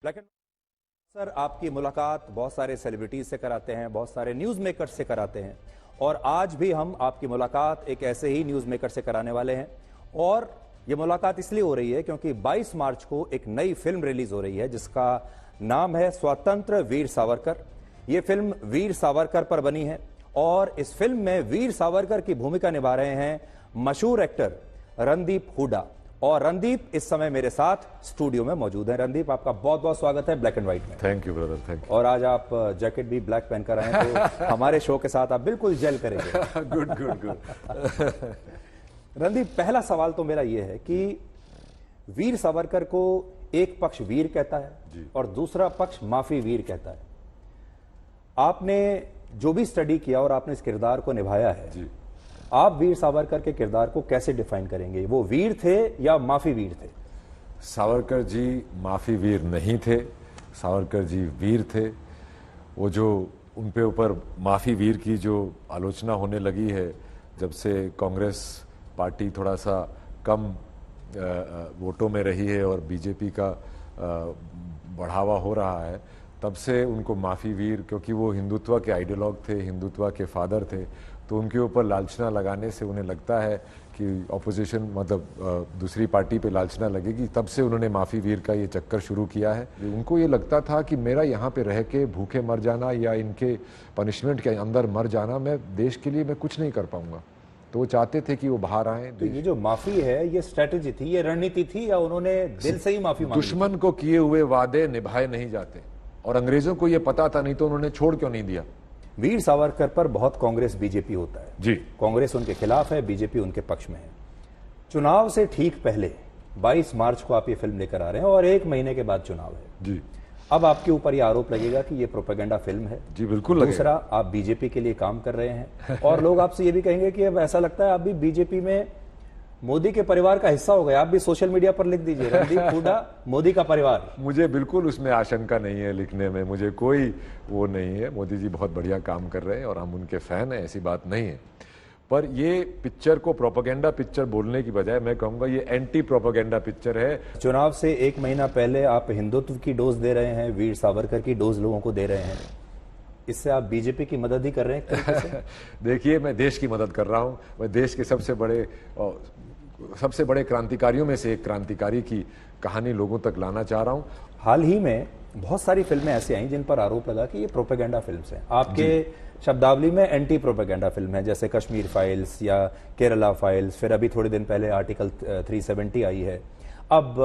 लेकिन सर आपकी मुलाकात बहुत सारे सेलिब्रिटीज से कराते हैं, बहुत सारे न्यूज़ मेकर से कराते हैं और आज भी हम आपकी मुलाकात एक ऐसे ही न्यूज़ मेकर से कराने वाले हैं। और ये मुलाकात इसलिए हो रही है क्योंकि 22 मार्च को एक नई फिल्म रिलीज हो रही है जिसका नाम है स्वतंत्र वीर सावरकर। ये फिल्म वीर सावरकर पर बनी है और इस फिल्म में वीर सावरकर की भूमिका निभा रहे हैं मशहूर एक्टर रणदीप हुड्डा। और रणदीप इस समय मेरे साथ स्टूडियो में मौजूद है। रणदीप, आपका बहुत बहुत स्वागत है ब्लैक एंड व्हाइट में। Thank you brother, thank you. और आज आप जैकेट भी ब्लैक पहनकर आए हैं तो हमारे शो के साथ आप बिल्कुल जेल करेंगे। Good good good. रणदीप, पहला सवाल तो मेरा यह है कि वीर सावरकर को एक पक्ष वीर कहता है और दूसरा पक्ष माफी वीर कहता है। आपने जो भी स्टडी किया और आपने इस किरदार को निभाया है जी। आप वीर सावरकर के किरदार को कैसे डिफाइन करेंगे? वो वीर थे या माफी वीर थे? सावरकर जी माफी वीर नहीं थे, सावरकर जी वीर थे। वो जो उन पे ऊपर माफी वीर की जो आलोचना होने लगी है जब से कांग्रेस पार्टी थोड़ा सा कम वोटों में रही है और बीजेपी का बढ़ावा हो रहा है, तब से उनको माफी वीर, क्योंकि वो हिंदुत्व के आइडियोलॉग थे, हिंदुत्व के फादर थे, तो उनके ऊपर लालचना लगाने से उन्हें लगता है कि ऑपोजिशन मतलब दूसरी पार्टी पे लालचना लगेगी, तब से उन्होंने माफ़ी वीर का ये चक्कर शुरू किया है। उनको ये लगता था कि मेरा यहाँ पे रह के भूखे मर जाना या इनके पनिशमेंट के अंदर मर जाना, मैं देश के लिए मैं कुछ नहीं कर पाऊंगा, तो वो चाहते थे कि वो बाहर आए। तो ये जो माफी है ये स्ट्रेटेजी थी, ये रणनीति थी या उन्होंने दिल से ही माफी मांगी? दुश्मन को किए हुए वादे निभाए नहीं जाते और अंग्रेजों को ये पता था, नहीं तो उन्होंने छोड़ क्यों नहीं दिया। वीर सावरकर पर बहुत कांग्रेस बीजेपी होता है जी। कांग्रेस उनके खिलाफ है, बीजेपी उनके पक्ष में है। चुनाव से ठीक पहले 22 मार्च को आप ये फिल्म लेकर आ रहे हैं और एक महीने के बाद चुनाव है जी। अब आपके ऊपर ये आरोप लगेगा कि ये प्रोपेगेंडा फिल्म है। जी बिल्कुल। दूसरा, आप बीजेपी के लिए काम कर रहे हैं और लोग आपसे ये भी कहेंगे कि अब ऐसा लगता है आप भी बीजेपी में मोदी के परिवार का हिस्सा हो गए। आप भी सोशल मीडिया पर लिख दीजिए रणदीप हुड्डा मोदी का परिवार। मुझे बिल्कुल उसमें आशंका नहीं है लिखने में, मुझे कोई वो नहीं है। मोदी जी बहुत बढ़िया काम कर रहे हैं और हम उनके फैन हैं, ऐसी बात नहीं है। पर ये पिक्चर को प्रोपेगेंडा पिक्चर बोलने की बजाय मैं कहूंगा ये एंटी प्रोपेगेंडा पिक्चर है। चुनाव से एक महीना पहले आप हिंदुत्व की डोज दे रहे हैं, वीर सावरकर की डोज लोगों को दे रहे हैं, इससे आप बीजेपी की मदद ही कर रहे हैं। देखिए, मैं देश की मदद कर रहा हूं। मैं देश के सबसे बड़े क्रांतिकारियों में से एक क्रांतिकारी की कहानी लोगों तक लाना चाह रहा हूं। हाल ही में बहुत सारी फिल्में ऐसी आई जिन पर आरोप लगा कि ये प्रोपेगेंडा फिल्म्स हैं। आपके शब्दावली में एंटी प्रोपेगेंडा फिल्म है, जैसे कश्मीर फाइल्स या केरला फाइल्स, फिर अभी थोड़े दिन पहले आर्टिकल 370 आई है, अब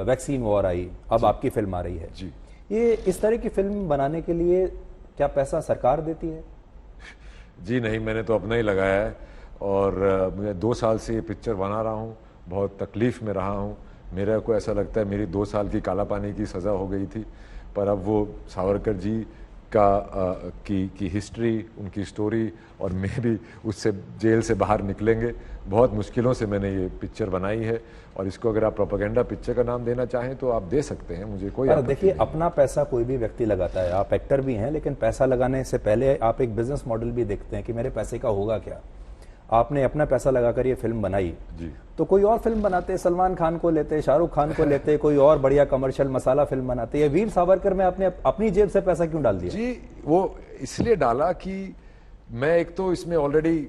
वैक्सीन वॉर आई, अब आपकी फिल्म आ रही है। जी। ये इस तरह की फिल्म बनाने के लिए क्या पैसा सरकार देती है? जी नहीं, मैंने तो अपना ही लगाया है और मैं 2 साल से ये पिक्चर बना रहा हूँ, बहुत तकलीफ में रहा हूँ। मेरे को ऐसा लगता है मेरी 2 साल की काला पानी की सज़ा हो गई थी, पर अब वो सावरकर जी की हिस्ट्री, उनकी स्टोरी और मैं भी उससे जेल से बाहर निकलेंगे। बहुत मुश्किलों से मैंने ये पिक्चर बनाई है और इसको अगर आप प्रोपेगेंडा पिक्चर का नाम देना चाहें तो आप दे सकते हैं, मुझे कोई आपत्ति नहीं। देखिए, अपना पैसा कोई भी व्यक्ति लगाता है, आप एक्टर भी हैं, लेकिन पैसा लगाने से पहले आप एक बिजनेस मॉडल भी देखते हैं कि मेरे पैसे का होगा क्या। आपने अपना पैसा लगाकर ये फिल्म बनाई जी। तो कोई और फिल्म बनाते, सलमान खान को लेते, शाहरुख खान को लेते, कोई और बढ़िया कमर्शियल मसाला फिल्म बनाते। ये वीर सावरकर में आपने अपनी जेब से पैसा क्यों डाल दिया? जी, वो इसलिए डाला कि मैं एक तो इसमें ऑलरेडी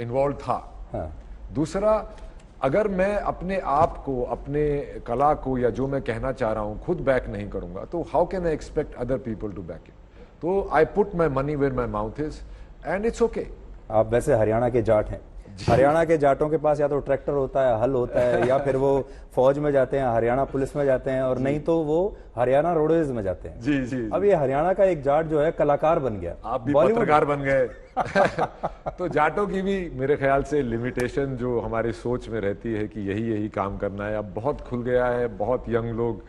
इन्वॉल्व था। हाँ। दूसरा, अगर मैं अपने आप को, अपने कला को या जो मैं कहना चाह रहा हूं खुद बैक नहीं करूंगा तो how can I expect other people to back it. तो I put my money where my mouth is and it's okay. आप वैसे हरियाणा के जाट हैं। हरियाणा के जाटों के पास या तो ट्रैक्टर होता है, हल होता है, या फिर वो फौज में जाते हैं, हरियाणा पुलिस में जाते हैं, और नहीं तो वो हरियाणा रोडवेज में जाते हैं। जी जी। अब ये हरियाणा का एक जाट जो है कलाकार बन गया, आप भी पत्रकार बन गए। तो जाटों की भी मेरे ख्याल से लिमिटेशन जो हमारी सोच में रहती है कि यही काम करना है, अब बहुत खुल गया है। बहुत यंग लोग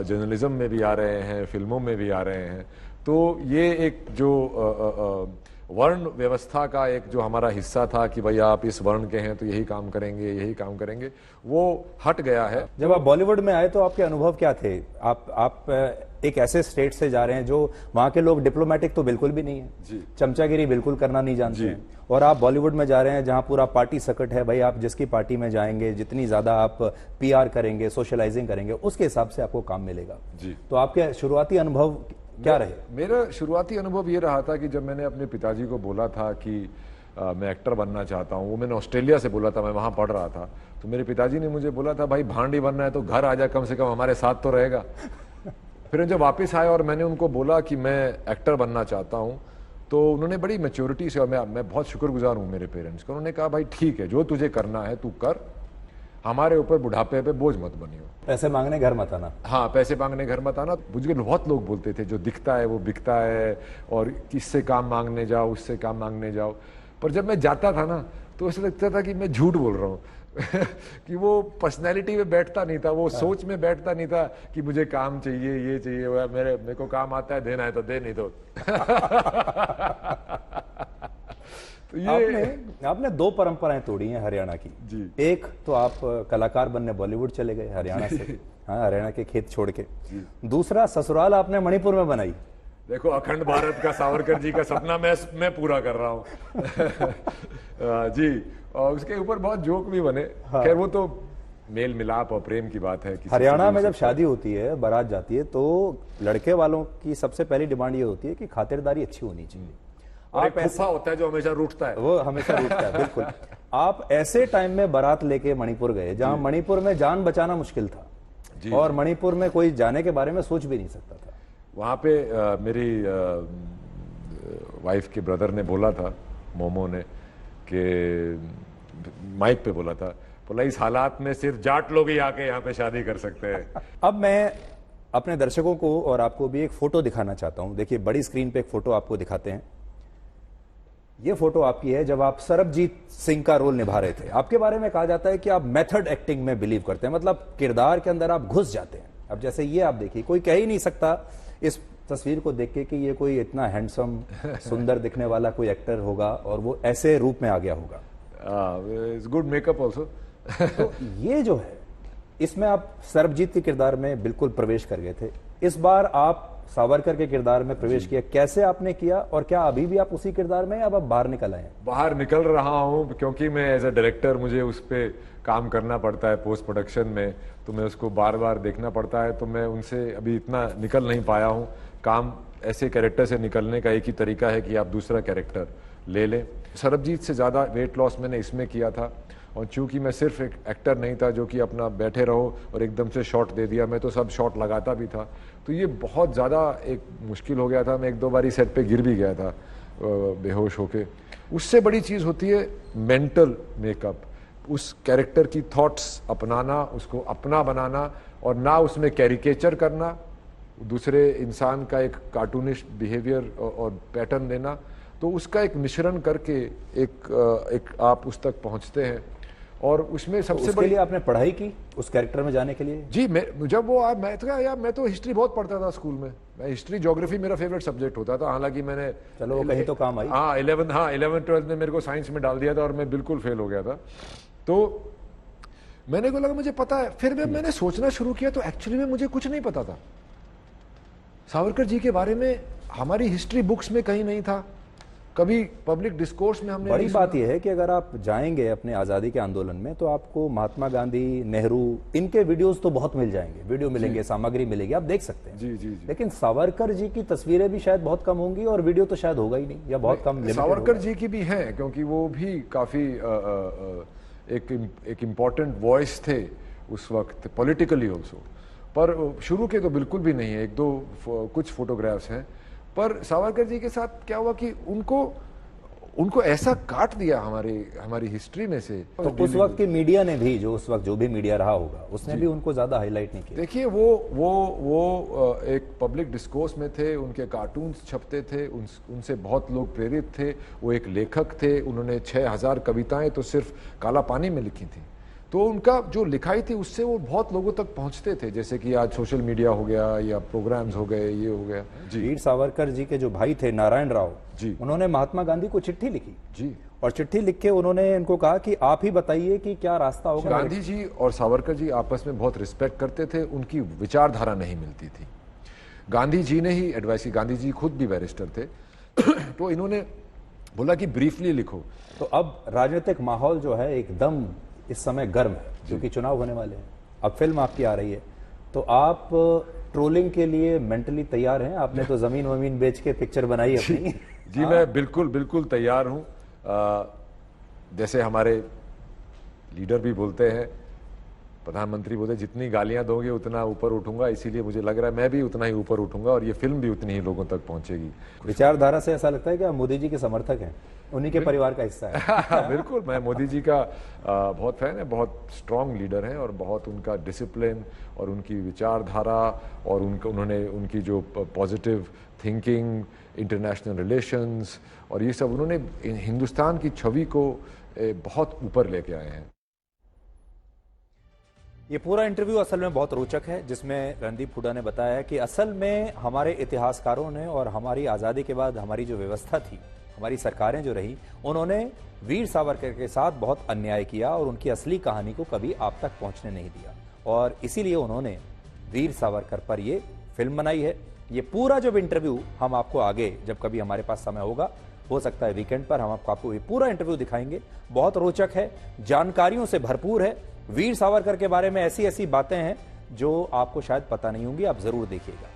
जर्नलिज्म में भी आ रहे हैं, फिल्मों में भी आ रहे हैं। तो ये एक जो वर्ण व्यवस्था का एक जो हमारा हिस्सा था कि भाई आप इस वर्ण के हैं तो यही काम करेंगे, वो हट गया है। जब आप बॉलीवुड में आए तो आपके अनुभव क्या थे? आप एक ऐसे स्टेट से जा रहे हैं जो वहां के लोग डिप्लोमेटिक तो बिल्कुल भी नहीं है, चमचागिरी बिल्कुल करना नहीं जानते हैं, और आप बॉलीवुड में जा रहे हैं जहां पूरा पार्टी सकट है। भाई आप जिसकी पार्टी में जाएंगे, जितनी ज्यादा आप पीआर करेंगे, सोशलाइजिंग करेंगे, उसके हिसाब से आपको काम मिलेगा। तो आपके शुरुआती अनुभव क्या रहे? मेरा शुरुआती अनुभव ये रहा था कि जब मैंने अपने पिताजी को बोला था कि मैं एक्टर बनना चाहता हूँ, वो मैंने ऑस्ट्रेलिया से बोला था, मैं वहाँ पढ़ रहा था, तो मेरे पिताजी ने मुझे बोला था भाई भांडी बनना है तो घर आ जा, कम से कम हमारे साथ तो रहेगा। फिर जब वापस आया और मैंने उनको बोला कि मैं एक्टर बनना चाहता हूँ, तो उन्होंने बड़ी मैच्योरिटी से, और मैं बहुत शुक्रगुजार हूँ मेरे पेरेंट्स का, उन्होंने कहा भाई ठीक है, जो तुझे करना है तू कर, हमारे ऊपर बुढ़ापे पे बोझ मत बनियो, पैसे मांगने घर मत आना। हाँ, पैसे मांगने घर मत आना। बुजुर्ग बहुत लोग बोलते थे जो दिखता है वो बिकता है, और किससे काम मांगने जाओ, उससे काम मांगने जाओ। पर जब मैं जाता था ना तो ऐसा लगता था कि मैं झूठ बोल रहा हूँ कि वो पर्सनैलिटी में बैठता नहीं था, वो सोच में बैठता नहीं था कि मुझे काम चाहिए, ये चाहिए, मेरे को काम आता है, देना है तो दे, नहीं तो तो ये आपने दो परंपराएं तोड़ी हैं हरियाणा की जी। एक तो आप कलाकार बनने बॉलीवुड चले गए हरियाणा से, हाँ, हरियाणा के खेत छोड़ के। दूसरा ससुराल आपने मणिपुर में बनाई। देखो, अखंड भारत का सावरकर जी का सपना मैं पूरा कर रहा हूँ जी। और उसके ऊपर बहुत जोक भी बने। हाँ। खैर वो तो मेल मिलाप और प्रेम की बात है। हरियाणा में जब शादी होती है, बारात जाती है, तो लड़के वालों की सबसे पहली डिमांड ये होती है कि खातिरदारी अच्छी होनी चाहिए। आप ऐसा होता है जो हमेशा रूठता है, वो हमेशा रूठता है, बिल्कुल। आप ऐसे टाइम में बारात लेके मणिपुर गए जहां मणिपुर में जान बचाना मुश्किल था और मणिपुर में कोई जाने के बारे में सोच भी नहीं सकता था। वहां पे मेरी वाइफ के ब्रदर ने बोला था, मोमो ने, कि माइक पे बोला था, बोला इस हालात में सिर्फ जाट लोग ही आके यहाँ पे शादी कर सकते हैं। अब मैं अपने दर्शकों को और आपको भी एक फोटो दिखाना चाहता हूं। देखिए, बड़ी स्क्रीन पे एक फोटो आपको दिखाते हैं। ये फोटो आपकी है जब आप सरबजीत सिंह का रोल निभा रहे थे। आपके बारे में कहा जाता है कि आप मेथड एक्टिंग में बिलीव करते हैं, मतलब किरदार के अंदर आप घुस जाते हैं। अब जैसे ये आप देखिए, कोई कह ही नहीं सकता इस तस्वीर को देख के कि ये कोई इतना हैंडसम, सुंदर दिखने वाला कोई एक्टर होगा और वो ऐसे रूप में आ गया होगा। It's good makeup also. तो ये जो है, इसमें आप सरबजीत के किरदार में बिल्कुल प्रवेश कर गए थे। इस बार आप सावरकर के किरदार में प्रवेश किया, कैसे आपने किया और क्या अभी भी आप उसी किरदार में, अब आप बाहर निकल आए हैं? बाहर निकल रहा हूं, क्योंकि मैं एज अ डायरेक्टर मुझे उस पर काम करना पड़ता है पोस्ट प्रोडक्शन में, तो मैं उसको बार बार देखना पड़ता है, तो मैं उनसे अभी इतना निकल नहीं पाया हूं। काम ऐसे कैरेक्टर से निकलने का एक ही तरीका है कि आप दूसरा कैरेक्टर ले लें। सरबजीत से ज़्यादा वेट लॉस मैंने इसमें किया था, और चूंकि मैं सिर्फ एक एक्टर नहीं था जो कि अपना बैठे रहो और एकदम से शॉट दे दिया, मैं तो सब शॉट लगाता भी था, तो ये बहुत ज़्यादा एक मुश्किल हो गया था। मैं एक दो बारी सेट पे गिर भी गया था बेहोश होके। उससे बड़ी चीज़ होती है मेंटल मेकअप, उस कैरेक्टर की थॉट्स अपनाना, उसको अपना बनाना, और ना उसमें कैरिकेचर करना, दूसरे इंसान का एक कार्टूनिस्ट बिहेवियर और पैटर्न देना, तो उसका एक मिश्रण करके एक आप उस तक पहुंचते हैं। और उसमें सबसे बड़ी लिए आपने पढ़ाई की उस कैरेक्टर में जाने के लिए? जी, मैं जब वो मैं तो हिस्ट्री बहुत पढ़ता था स्कूल में। मैं हिस्ट्री, ज्योग्राफी मेरा फेवरेट सब्जेक्ट होता था। हालांकि मैंने चलो वो कहीं तो काम आई। हाँ, 11th-12th में मेरे को साइंस में डाल दिया था और मैं बिल्कुल फेल हो गया था। तो मैंने को लगा मुझे पता है। फिर मैंने सोचना शुरू किया तो एक्चुअली में मुझे कुछ नहीं पता था सावरकर जी के बारे में। हमारी हिस्ट्री बुक्स में कहीं नहीं था, कभी पब्लिक डिस्कोर्स में हमने। बड़ी बात यह है कि अगर आप जाएंगे अपने आज़ादी के आंदोलन में तो आपको महात्मा गांधी, नेहरू, इनके वीडियोस तो बहुत मिल जाएंगे, वीडियो मिलेंगे, सामग्री मिलेगी, आप देख सकते हैं। जी। लेकिन सावरकर जी की तस्वीरें भी शायद बहुत कम होंगी और वीडियो तो शायद होगा ही नहीं, या बहुत कम। सावरकर जी की भी हैं, क्योंकि वो भी काफ़ी एक इम्पॉर्टेंट वॉइस थे उस वक्त, पॉलिटिकली ऑल्सो। पर शुरू के तो बिल्कुल भी नहीं है, एक दो कुछ फोटोग्राफ्स हैं। पर सावरकर जी के साथ क्या हुआ कि उनको ऐसा काट दिया हमारी हिस्ट्री में से। तो उस वक्त की मीडिया ने भी, जो उस वक्त जो भी मीडिया रहा होगा, उसने भी उनको ज्यादा हाईलाइट नहीं किया। देखिए, वो एक पब्लिक डिस्कोर्स में थे, उनके कार्टून्स छपते थे, उनसे बहुत लोग प्रेरित थे। वो एक लेखक थे, उन्होंने 6000 कविताएं तो सिर्फ काला पानी में लिखी थी। तो उनका जो लिखाई थी उससे वो बहुत लोगों तक पहुंचते थे, जैसे कि आज सोशल मीडिया हो गया या प्रोग्राम्स हो गए, ये हो गया। वीर सावरकर जी के जो भाई थे नारायण राव जी, उन्होंने महात्मा गांधी को चिट्ठी लिखी जी, और चिट्ठी लिख के उन्होंने इनको कहा कि आप ही बताइए कि क्या रास्ता होगा। गांधी जी और सावरकर जी आपस में बहुत रिस्पेक्ट करते थे, उनकी विचारधारा नहीं मिलती थी। गांधी जी ने ही एडवाइस की, गांधी जी खुद भी बैरिस्टर थे। तो इन्होंने बोला कि ब्रीफली लिखो। तो अब राजनीतिक माहौल जो है एकदम इस समय गर्म है, क्योंकि चुनाव होने वाले हैं, अब फिल्म आपकी आ रही है, तो आप ट्रोलिंग के लिए मेंटली तैयार हैं? आपने तो जमीन वमीन बेच के पिक्चर बनाई अपनी। जी मैं बिल्कुल बिल्कुल तैयार हूं। जैसे हमारे लीडर भी बोलते हैं, प्रधानमंत्री बोलते, जितनी गालियां दोगे उतना ऊपर उठूंगा, इसीलिए मुझे लग रहा है मैं भी उतना ही ऊपर उठूंगा और ये फिल्म भी उतनी ही लोगों तक पहुंचेगी। विचारधारा से ऐसा लगता है कि आप मोदी जी के समर्थक हैं, उन्हीं के परिवार का हिस्सा है। बिल्कुल, मैं मोदी जी का बहुत फैन है, बहुत स्ट्रांग लीडर हैं और बहुत उनका डिसिप्लिन और उनकी विचारधारा और उन्होंने उनकी जो पॉजिटिव थिंकिंग, इंटरनेशनल रिलेशंस और ये सब, उन्होंने हिंदुस्तान की छवि को बहुत ऊपर लेके आए हैं। ये पूरा इंटरव्यू असल में बहुत रोचक है, जिसमें रणदीप हुड्डा ने बताया कि असल में हमारे इतिहासकारों ने और हमारी आज़ादी के बाद हमारी जो व्यवस्था थी, हमारी सरकारें जो रही, उन्होंने वीर सावरकर के साथ बहुत अन्याय किया और उनकी असली कहानी को कभी आप तक पहुंचने नहीं दिया, और इसीलिए उन्होंने वीर सावरकर पर ये फिल्म बनाई है। ये पूरा जब इंटरव्यू हम आपको आगे जब कभी हमारे पास समय होगा, हो सकता है वीकेंड पर, हम आपको ये पूरा इंटरव्यू दिखाएंगे। बहुत रोचक है, जानकारियों से भरपूर है, वीर सावरकर के बारे में ऐसी ऐसी बातें हैं जो आपको शायद पता नहीं होंगी, आप जरूर देखिएगा।